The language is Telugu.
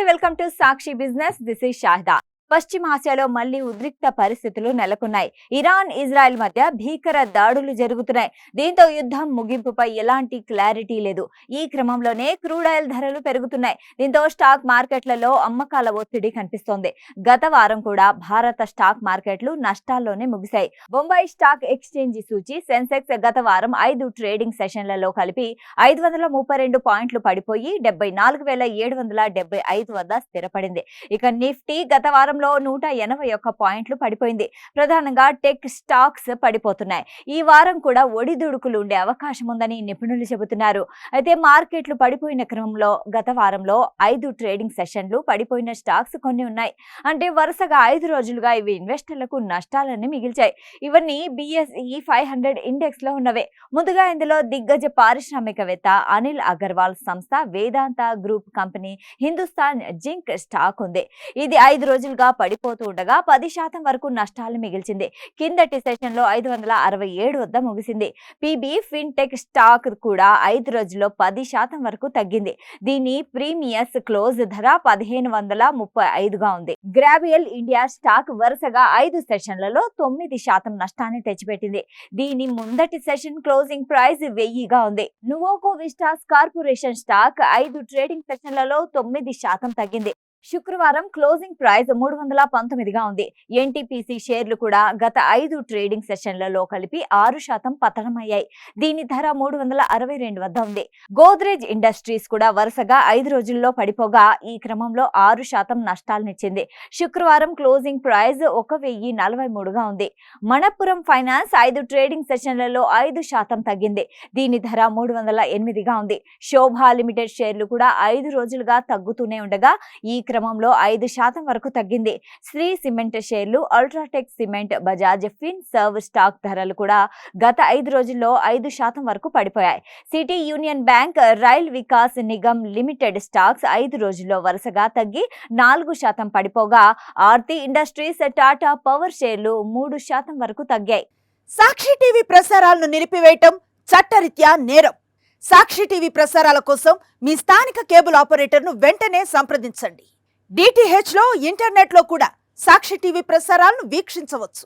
నమస్తే, welcome to Sakshi business. This is Shahida. పశ్చిమాసియాలో మళ్లీ ఉద్రిక్త పరిస్థితులు నెలకొన్నాయి. ఇరాన్, ఇజ్రాయెల్ మధ్య భీకర దాడులు జరుగుతున్నాయి. దీంతో యుద్ధం ముగింపుపై ఎలాంటి క్లారిటీ లేదు. ఈ క్రమంలోనే క్రూడ్ ఆయిల్ ధరలు పెరుగుతున్నాయి. దీంతో స్టాక్ మార్కెట్లలో అమ్మకాల ఒత్తిడి కనిపిస్తోంది. గత వారం కూడా భారత స్టాక్ మార్కెట్లు నష్టాల్లోనే ముగిశాయి. బొంబాయి స్టాక్ ఎక్స్చేంజ్ సూచి సెన్సెక్స్ గత వారం 5 ట్రేడింగ్ సెషన్లలో కలిపి 532 పాయింట్లు పడిపోయి 74,775 వద్ద స్థిరపడింది. ఇక నిఫ్టీ గత వారం 181 పాయింట్లు పడిపోయింది. ప్రధానంగా టెక్ స్టాక్స్ పడిపోతున్నాయి. ఈ వారం కూడా ఒడిదుడుకులు ఉండే అవకాశం ఉందని నిపుణులు చెబుతున్నారు. అయితే మార్కెట్లు పడిపోయిన క్రమంలో గత వారంలో 5 ట్రేడింగ్ సెషన్లు పడిపోయిన స్టాక్స్ కొన్ని ఉన్నాయి. అంటే వరుసగా 5 రోజులుగా ఇవి ఇన్వెస్టర్లకు నష్టాలని మిగిల్చాయి. ఇవన్నీ BSE 500 ఇండెక్స్ లో ఉన్నవే. ముందుగా ఇందులో దిగ్గజ పారిశ్రామికవేత్త అనిల్ అగర్వాల్ సంస్థ Vedanta group company Hindustan zinc stock ఉంది. ఇది 5 రోజులుగా పడిపోతూ ఉండగా 10% వరకు నష్టాలు మిగిల్చింది. కిందటి సెషన్ లో 567 వద్ద ముగిసింది. PB ఫిన్టెక్ స్టాక్ కూడా 5 రోజుల్లో 10% వరకు తగ్గింది. దీని ప్రీమియస్ క్లోజ్ ధర 1535గా ఉంది. గ్రాబియల్ ఇండియా స్టాక్ వరుసగా 5 సెషన్లలో 9% నష్టాన్ని తెచ్చిపెట్టింది. దీని ముందటి సెషన్ క్లోజింగ్ ప్రైస్ 1000గా ఉంది. నువోకో విస్టాస్ కార్పొరేషన్ స్టాక్ 5 ట్రేడింగ్ సెషన్లలో 9% తగ్గింది. శుక్రవారం క్లోజింగ్ ప్రైస్ 319గా ఉంది. NTPC షేర్లు కూడా గత 5 ట్రేడింగ్ సెషన్లలో కలిపి 6% పతనమయ్యాయి. దీని ధర 362 వద్ద ఉంది. గోద్రేజ్ ఇండస్ట్రీస్ కూడా వరుసగా 5 రోజుల్లో పడిపోగా ఈ క్రమంలో 6% నష్టాలనిచ్చింది. శుక్రవారం క్లోజింగ్ ప్రైస్ 1043గా ఉంది. మణప్పురం ఫైనాన్స్ 5 ట్రేడింగ్ సెషన్లలో 5% తగ్గింది. దీని ధర 308గా ఉంది. శోభా లిమిటెడ్ షేర్లు కూడా 5 రోజులుగా తగ్గుతూనే ఉండగా ఈ క్రమంలో 5% వరకు తగ్గింది. శ్రీ సిమెంట్ షేర్లు, అల్ట్రాటెక్ సిమెంట్, బజాజ్ ఫిన్ సర్వ్ స్టాక్ ధరలు కూడా గత 5 రోజుల్లో 5% వరకు పడిపోయాయి. City union bank, rail Vikas Nigam limited stocks 5 రోజుల్లో వరుసగా తగ్గి 4% పడిపోగా ఆర్తి ఇండస్ట్రీస్, టాటా పవర్ షేర్లు 3% వరకు తగ్గాయి. సాక్షి టీవీ ప్రసారాలను నిలిపివేయటం చట్టరీత్యా నేరం. సాక్షి టీవీ ప్రసారాల కోసం మీ స్థానిక కేబుల్ ఆపరేటర్ను వెంటనే సంప్రదించండి. DTH లో, ఇంటర్నెట్ లో కూడా సాక్షి టీవీ ప్రసారాలను వీక్షించవచ్చు.